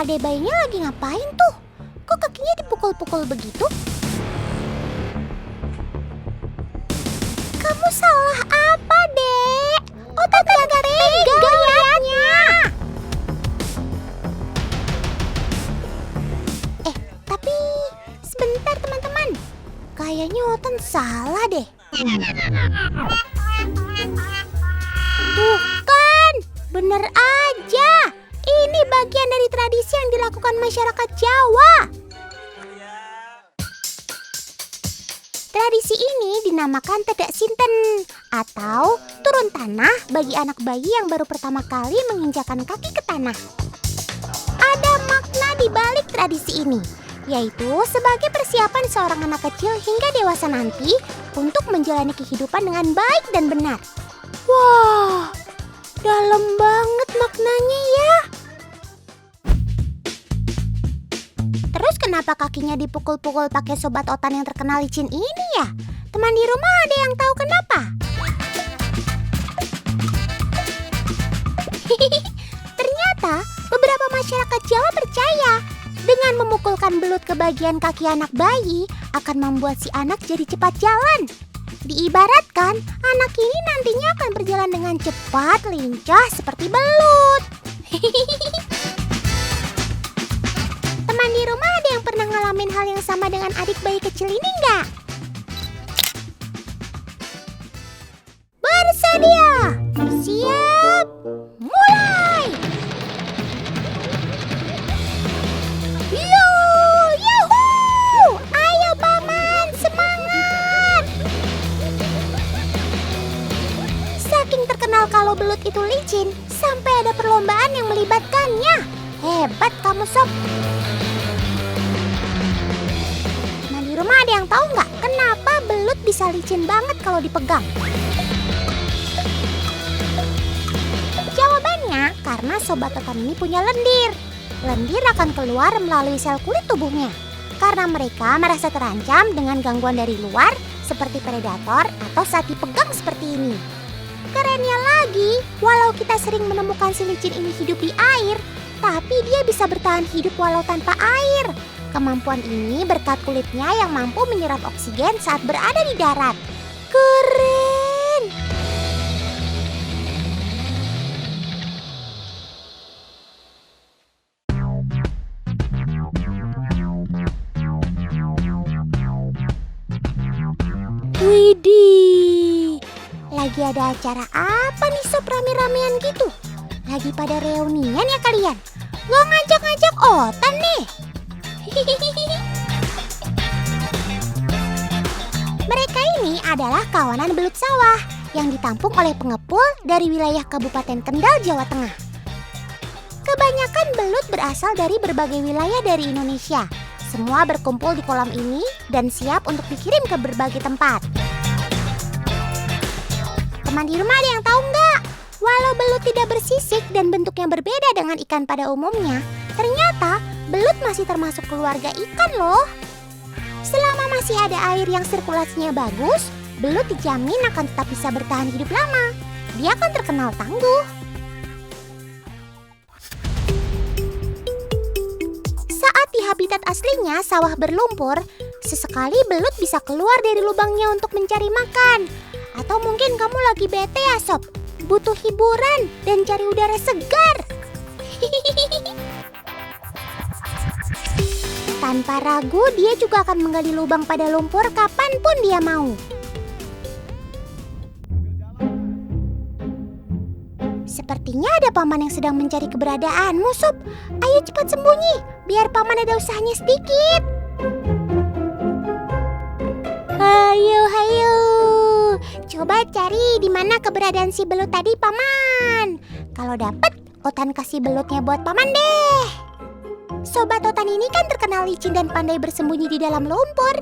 Ade bayinya lagi ngapain tuh? Kok kakinya dipukul-pukul begitu? Kamu salah apa, Dek? Otak gak tega liatnya. Tapi sebentar teman-teman. Kayaknya Otan salah deh. Tuh kan, bener aja. Ini bagian dari tradisi yang dilakukan masyarakat Jawa. Tradisi ini dinamakan Tedak Sinten atau turun tanah bagi anak bayi yang baru pertama kali menginjakan kaki ke tanah. Ada makna di balik tradisi ini, yaitu sebagai persiapan seorang anak kecil hingga dewasa nanti untuk menjalani kehidupan dengan baik dan benar. Wah, dalam banget maknanya ya. Terus kenapa kakinya dipukul-pukul pakai sobat Otan yang terkenal licin ini ya? Teman di rumah ada yang tahu kenapa? Ternyata beberapa masyarakat Jawa percaya dengan memukulkan belut ke bagian kaki anak bayi akan membuat si anak jadi cepat jalan. Diibaratkan, anak ini nantinya akan berjalan dengan cepat, lincah seperti belut. Teman di rumah ada yang pernah ngalamin hal yang sama dengan adik bayi kecil ini nggak? Bersedia, siap, mulai! Yuhuu! Ayo paman, semangat! Saking terkenal kalau belut itu licin, sampai ada perlombaan yang melibatkannya. Hebat kamu, Sob. Nah, di rumah ada yang tahu nggak kenapa belut bisa licin banget kalau dipegang? Jawabannya karena sobat Otan ini punya lendir. Lendir akan keluar melalui sel kulit tubuhnya. Karena mereka merasa terancam dengan gangguan dari luar seperti predator atau saat dipegang seperti ini. Kerennya lagi, walau kita sering menemukan si licin ini hidup di air, tapi dia bisa bertahan hidup walau tanpa air. Kemampuan ini berkat kulitnya yang mampu menyerap oksigen saat berada di darat. Keren! Widih, lagi ada acara apa nih Sob rame-ramean gitu? Lagi pada reunian ya kalian? Gak ngajak-ngajak Otan nih? Mereka ini adalah kawanan belut sawah yang ditampung oleh pengepul dari wilayah Kabupaten Kendal, Jawa Tengah. Kebanyakan belut berasal dari berbagai wilayah dari Indonesia. Semua berkumpul di kolam ini dan siap untuk dikirim ke berbagai tempat. Teman di rumah ada yang tahu nggak? Walau belut tidak bersisik dan bentuknya berbeda dengan ikan pada umumnya, ternyata belut masih termasuk keluarga ikan loh. Selama masih ada air yang sirkulasinya bagus, belut dijamin akan tetap bisa bertahan hidup lama. Dia akan terkenal tangguh. Saat di habitat aslinya sawah berlumpur, sesekali belut bisa keluar dari lubangnya untuk mencari makan. Atau mungkin kamu lagi bete ya Sob, butuh hiburan dan cari udara segar. Tanpa ragu dia juga akan menggali lubang pada lumpur kapanpun dia mau. Sepertinya ada paman yang sedang mencari keberadaanmu, Sob. Ayo cepat sembunyi, biar paman ada usahanya sedikit. Hayo. Coba cari di mana keberadaan si belut tadi, paman. Kalau dapat, Otan kasih belutnya buat paman deh. Sobat Otan ini kan terkenal licin dan pandai bersembunyi di dalam lumpur.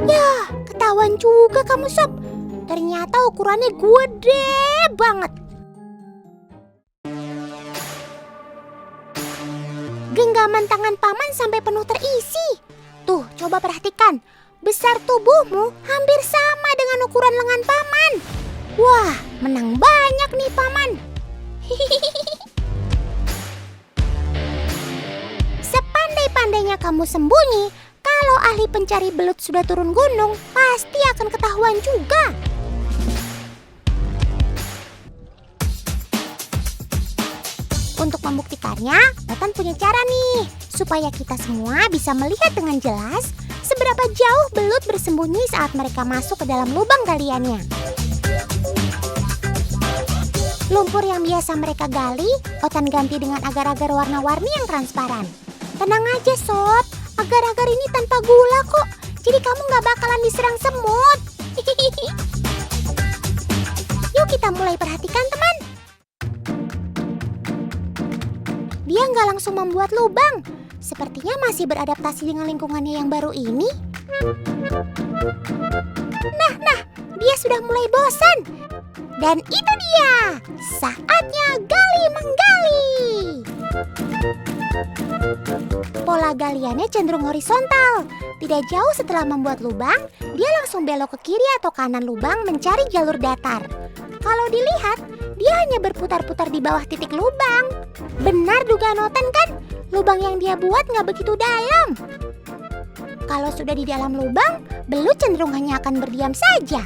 Yah, ketahuan juga kamu Sob. Ternyata ukurannya gede banget. Genggaman tangan paman sampai penuh terisi. Tuh, coba perhatikan. Besar tubuhmu hampir sama dengan ukuran lengan paman. Wah, menang banyak nih paman. Sepandai-pandainya kamu sembunyi, kalau ahli pencari belut sudah turun gunung, pasti akan ketahuan juga. Untuk membuktikannya, Otan punya cara nih, supaya kita semua bisa melihat dengan jelas seberapa jauh belut bersembunyi saat mereka masuk ke dalam lubang galiannya. Lumpur yang biasa mereka gali, Otan ganti dengan agar-agar warna-warni yang transparan. Tenang aja sob, agar-agar ini tanpa gula kok, jadi kamu gak bakalan diserang semut. Yuk kita mulai perhatikan teman. Dia nggak langsung membuat lubang. Sepertinya masih beradaptasi dengan lingkungannya yang baru ini. Nah, dia sudah mulai bosan. Dan itu dia, saatnya gali menggali. Pola galiannya cenderung horizontal. Tidak jauh setelah membuat lubang, dia langsung belok ke kiri atau kanan lubang mencari jalur datar. Kalau dilihat, dia hanya berputar-putar di bawah titik lubang. Benar dugaan Otan kan? Lubang yang dia buat nggak begitu dalam. Kalau sudah di dalam lubang, belut cenderung hanya akan berdiam saja.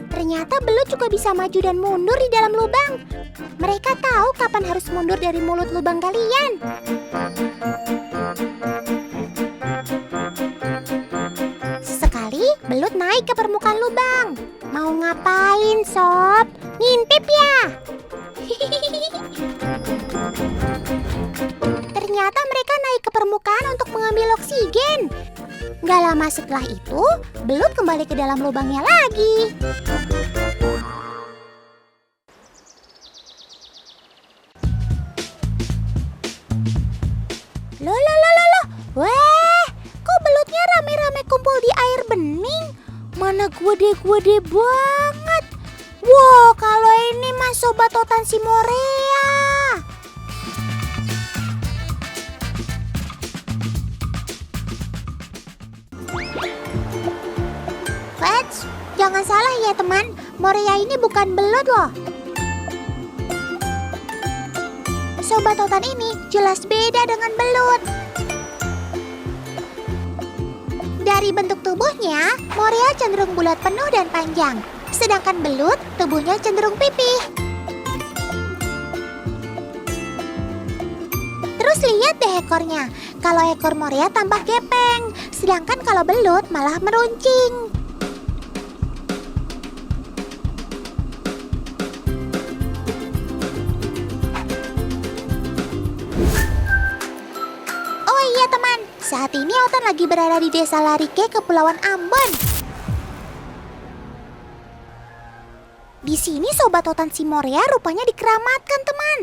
Ternyata belut juga bisa maju dan mundur di dalam lubang. Mereka tahu kapan harus mundur dari mulut lubang galian. Sesekali belut naik ke permukaan lubang. Mau ngapain sob? Ngintip ya? Ternyata mereka naik ke permukaan untuk mengambil oksigen. Gak lama setelah itu, belut kembali ke dalam lubangnya lagi. Loh. Weh, kok belutnya rame-rame kumpul di air bening? Mana gede-gede banget. Wow, kalau ini mah sobat Otan si Morea. Fats, jangan salah ya teman, Morea ini bukan belut loh. Sobat Otan ini jelas beda dengan belut. Dari bentuk tubuhnya, Morea cenderung bulat penuh dan panjang. Sedangkan belut, tubuhnya cenderung pipih. Terus lihat deh ekornya. Kalau ekor Morea tampak gepeng, sedangkan kalau belut malah meruncing. Oh iya teman, saat ini Otan lagi berada di desa Larike, Kepulauan Ambon. Di sini sobat Otan si Morea rupanya dikeramatkan teman.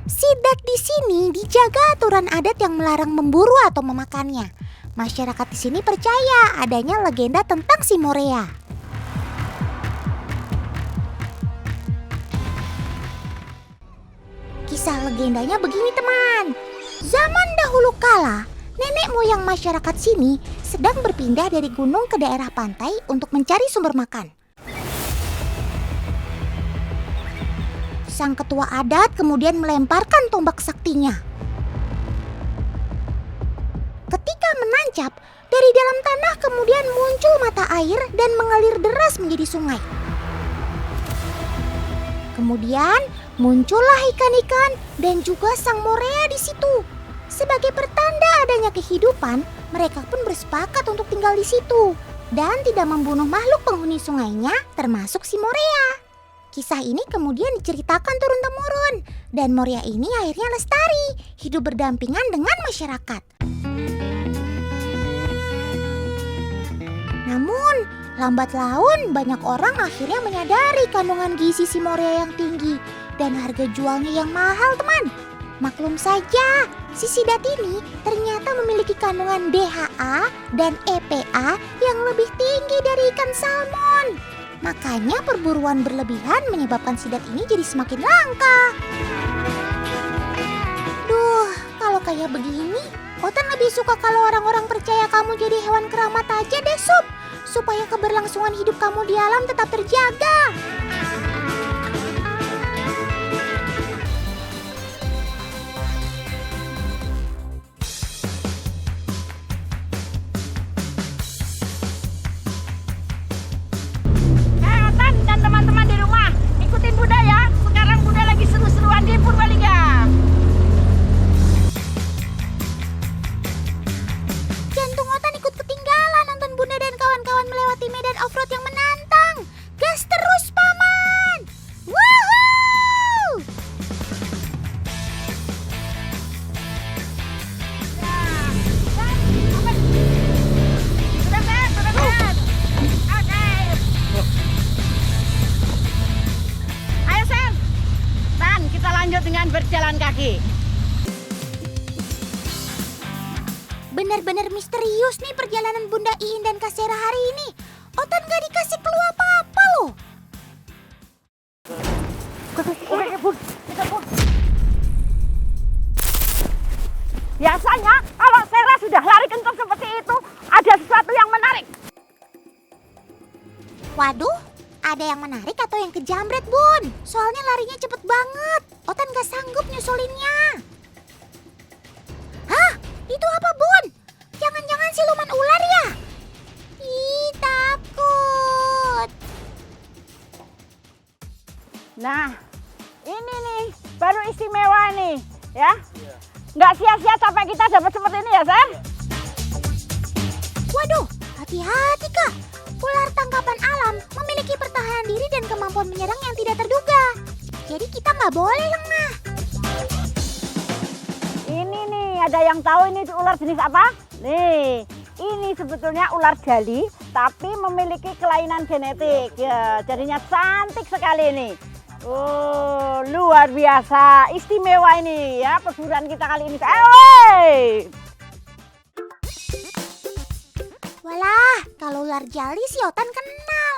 Sidat di sini dijaga aturan adat yang melarang memburu atau memakannya. Masyarakat di sini percaya adanya legenda tentang si Morea. Kisah legendanya begini teman. Zaman dahulu kala, nenek moyang masyarakat sini sedang berpindah dari gunung ke daerah pantai untuk mencari sumber makan. Sang ketua adat kemudian melemparkan tombak saktinya. Ketika menancap, dari dalam tanah kemudian muncul mata air dan mengalir deras menjadi sungai. Kemudian muncullah ikan-ikan dan juga sang Morea di situ. Sebagai pertanda adanya kehidupan, mereka pun bersepakat untuk tinggal di situ dan tidak membunuh makhluk penghuni sungainya, termasuk si Morea. Kisah ini kemudian diceritakan turun-temurun dan Morea ini akhirnya lestari, hidup berdampingan dengan masyarakat. Namun, lambat laun banyak orang akhirnya menyadari kandungan gizi si Morea yang tinggi dan harga jualnya yang mahal teman. Maklum saja, si sidat ini ternyata memiliki kandungan DHA dan EPA yang lebih tinggi dari ikan salmon. Makanya perburuan berlebihan menyebabkan sidat ini jadi semakin langka. Duh, kalau kayak begini, Otan lebih suka kalau orang-orang percaya kamu jadi hewan keramat aja deh, Sob. supaya keberlangsungan hidup kamu di alam tetap terjaga. Otan dan teman-teman di rumah, ikutin Bunda ya. Sekarang Bunda lagi seru-seruan di Purbalingga. Jantung Otan ikut ketinggalan nonton Bunda dan kawan-kawan melewati medan off-road yang menantang. Gas terus, Paman! Woohoo! Sudah kan? Oke. Ayo Sen, Tan, kita lanjut dengan berjalan kaki. Benar-benar misterius nih perjalanan Bunda Iin dan Kak Sera hari ini. Otan gak dikasih clue apa-apa loh. Biasanya kalau Sera sudah lari kencang seperti itu, ada sesuatu yang menarik. Waduh, ada yang menarik atau yang kejamret, Bun? Soalnya larinya cepet banget. Otan gak sanggup nyusulinnya. Hah? Itu apa, Bun? Jangan-jangan siluman ular ya? Ih, takut. Nah, ini nih baru istimewa nih, ya. Nggak sia-sia capek kita dapat seperti ini ya, Sen? Waduh, hati-hati, Kak. Ular tangkapan alam memiliki pertahanan diri dan kemampuan menyerang yang tidak terduga. Jadi kita nggak boleh lengah. Ini nih, ada yang tahu ini ular jenis apa? Nih, ini sebetulnya ular jali, tapi memiliki kelainan genetik. Ya, jadinya cantik sekali ini. Oh, luar biasa, istimewa ini ya perburuan kita kali ini. Walah, kalau ular jali si Otan kenal.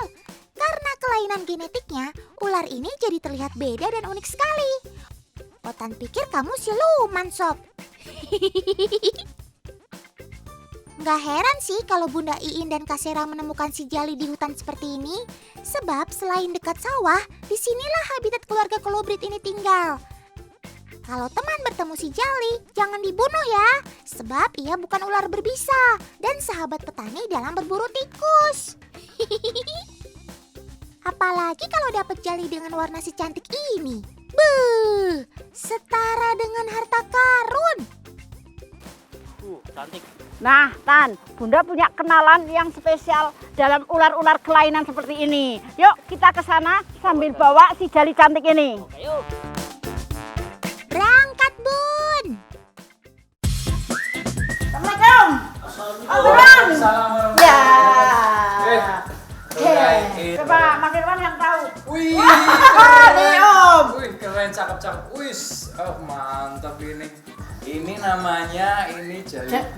Karena kelainan genetiknya, ular ini jadi terlihat beda dan unik sekali. Otan pikir kamu siluman, Sob. Nggak heran sih kalau Bunda Iin dan Kak Sera menemukan si jali di hutan seperti ini. Sebab selain dekat sawah, disinilah habitat keluarga kolobrit ini tinggal. Kalau teman bertemu si jali, jangan dibunuh ya. Sebab ia bukan ular berbisa dan sahabat petani dalam berburu tikus. Apalagi kalau dapat jali dengan warna secantik ini. Beuh, setara dengan harta karun. Cantik. Nah, Tan, Bunda punya kenalan yang spesial dalam ular-ular kelainan seperti ini. Yuk, kita ke sana sambil bawa si jali cantik ini. Ayo. Berangkat, Bun. Assalamualaikum. Assalamualaikum. Ya. Coba Coba Mas Irwan yang tahu. Wih, Om. Wih, keren, cakep-cakep. Wih, oh mantap ini. Ini namanya jali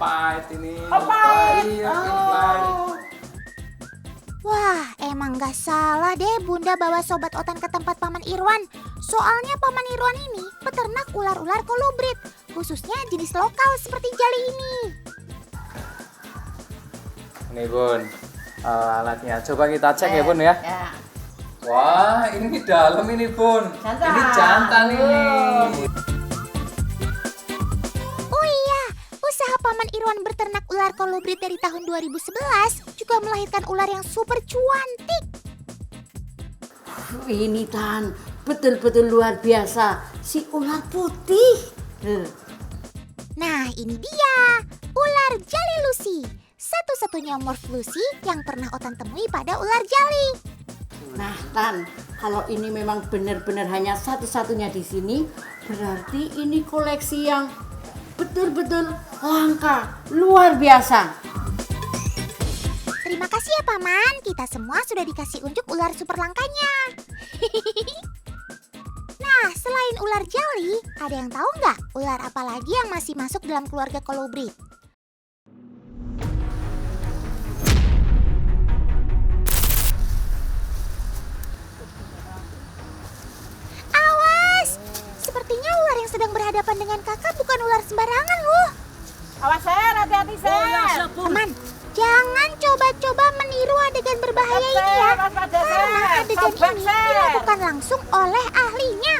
pahit ini. Oh, pahit. Iya, ini pahit. Wah, emang gak salah deh Bunda bawa Sobat Otan ke tempat Paman Irwan. Soalnya Paman Irwan ini peternak ular-ular kolobrit, khususnya jenis lokal seperti jali ini. Nih Bun, alatnya. Coba kita cek ya Bun ya. Wah, ini dalam ini Bun. Jantan. Ini jantan ini. Oh iya, usaha Paman Irwan berternak ular kolobrit dari tahun 2011 juga melahirkan ular yang super cuantik. Ini Tan, betul-betul luar biasa. Si ular putih. Nah, ini dia, ular jali Lucy. Satu-satunya morph Lucy yang pernah Otan temui pada ular jali. Nah Tan, kalau ini memang benar-benar hanya satu-satunya di sini, berarti ini koleksi yang betul-betul langka, luar biasa. Terima kasih ya Paman, kita semua sudah dikasih unjuk ular super langkanya. Nah, selain ular jali, ada yang tahu nggak ular apa lagi yang masih masuk dalam keluarga kolobrit? Awas! Sepertinya ular yang sedang berhadapan dengan kakak bukan ular sembarangan loh. Awas Sen, hati-hati Sen. Teman, Jangan coba-coba meniru adegan berbahaya ini ya. Karena adegan ini dilakukan langsung oleh ahlinya.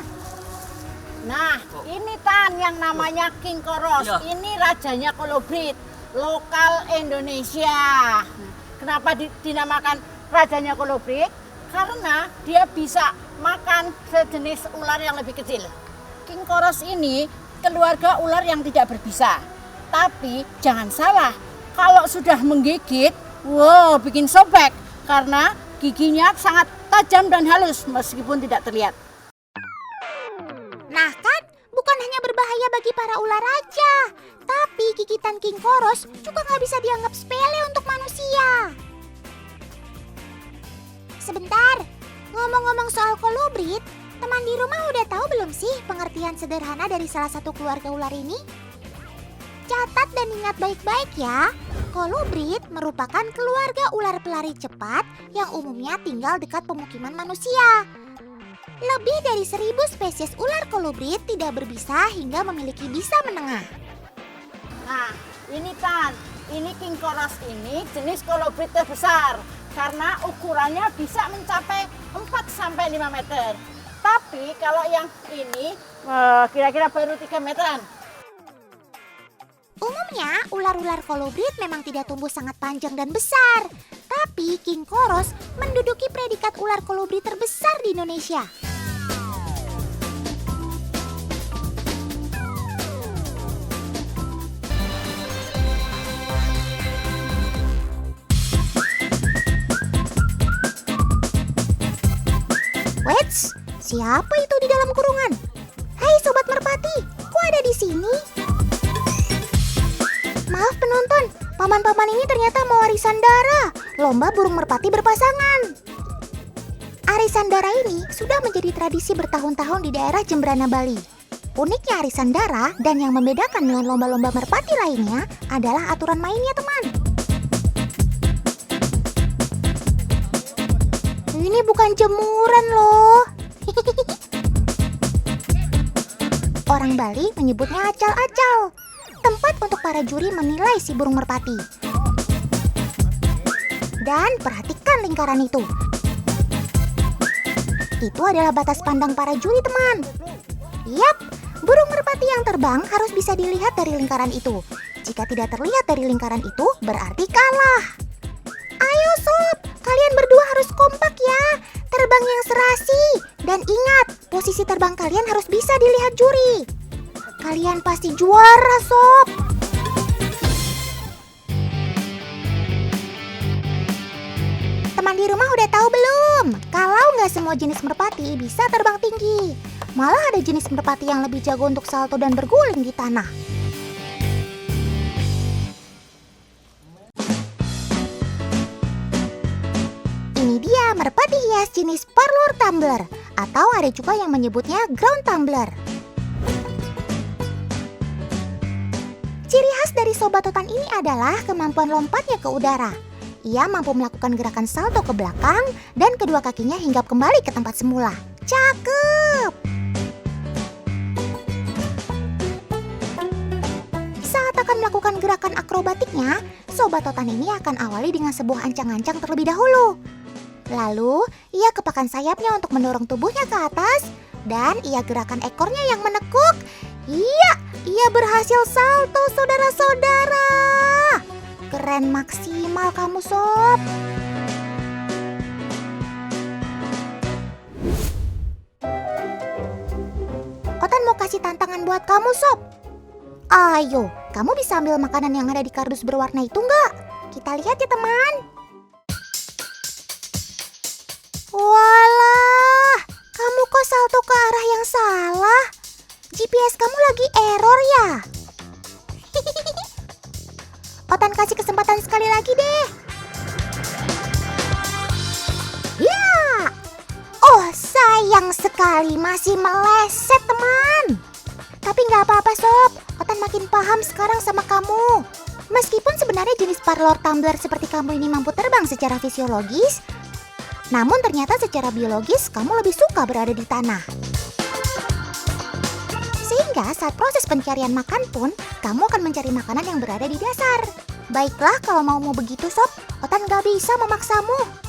Nah, ini Tan yang namanya King Koros. Ini rajanya kolobrit lokal Indonesia. Kenapa dinamakan rajanya kolobrit? Karena dia bisa makan sejenis ular yang lebih kecil. King Koros ini keluarga ular yang tidak berbisa. Tapi jangan salah, kalau sudah menggigit, wow, bikin sobek karena giginya sangat tajam dan halus meskipun tidak terlihat. Nah kan, bukan hanya berbahaya bagi para ular aja, tapi gigitan King Koros juga nggak bisa dianggap sepele untuk manusia. Sebentar, ngomong-ngomong soal kolobrit, teman di rumah udah tahu belum sih pengertian sederhana dari salah satu keluarga ular ini? Catat dan ingat baik-baik ya, kolobrit merupakan keluarga ular pelari cepat yang umumnya tinggal dekat pemukiman manusia. Lebih dari 1000 spesies ular kolobrit tidak berbisa hingga memiliki bisa menengah. Nah, ini Tan, ini King Koros ini jenis kolobrit terbesar karena ukurannya bisa mencapai 4-5 meter. Tapi kalau yang ini kira-kira baru 3 meteran. Umumnya, ular-ular kolobrit memang tidak tumbuh sangat panjang dan besar. Tapi King Koros menduduki predikat ular kolobrit terbesar di Indonesia. Wets, siapa itu di dalam kurungan? Hai Sobat Merpati, kok ada di sini? Maaf penonton, paman-paman ini ternyata mau arisan dara, lomba burung merpati berpasangan. Arisan dara ini sudah menjadi tradisi bertahun-tahun di daerah Jembrana, Bali. Uniknya arisan dara dan yang membedakan dengan lomba-lomba merpati lainnya adalah aturan mainnya, teman. Ini bukan jemuran loh. Orang Bali menyebutnya acal-acal. Tempat untuk para juri menilai si burung merpati. Dan perhatikan lingkaran itu. Itu adalah batas pandang para juri, teman. Yap, burung merpati yang terbang harus bisa dilihat dari lingkaran itu. Jika tidak terlihat dari lingkaran itu, berarti kalah. Ayo sob, kalian berdua harus kompak ya. Terbang yang serasi. Dan ingat, posisi terbang kalian harus bisa dilihat juri. Kalian pasti juara, sob. Teman di rumah udah tahu belum? Kalau nggak semua jenis merpati bisa terbang tinggi. Malah ada jenis merpati yang lebih jago untuk salto dan berguling di tanah. Ini dia merpati hias jenis parlor tumbler, atau ada juga yang menyebutnya ground tumbler. Ciri khas dari sobat totan ini adalah kemampuan lompatnya ke udara. Ia mampu melakukan gerakan salto ke belakang dan kedua kakinya hinggap kembali ke tempat semula. Cakep! Saat akan melakukan gerakan akrobatiknya, sobat totan ini akan awali dengan sebuah ancang-ancang terlebih dahulu. Lalu, ia kepakan sayapnya untuk mendorong tubuhnya ke atas dan ia gerakan ekornya yang menekuk. Iya, ia berhasil salto, saudara-saudara. Keren maksimal kamu, sob. Otan mau kasih tantangan buat kamu, sob. Ayo, kamu bisa ambil makanan yang ada di kardus berwarna itu nggak? Kita lihat ya, teman. Walah, kamu kok salto ke arah yang salah? GPS kamu lagi error ya? Otan kasih kesempatan sekali lagi deh. Ya! Oh, sayang sekali masih meleset, teman. Tapi nggak apa-apa, sob. Otan makin paham sekarang sama kamu. Meskipun sebenarnya jenis parlor tumbler seperti kamu ini mampu terbang secara fisiologis, namun ternyata secara biologis kamu lebih suka berada di tanah. Sehingga saat proses pencarian makan pun, kamu akan mencari makanan yang berada di dasar. Baiklah kalau mau begitu Sob, Otan gak bisa memaksamu.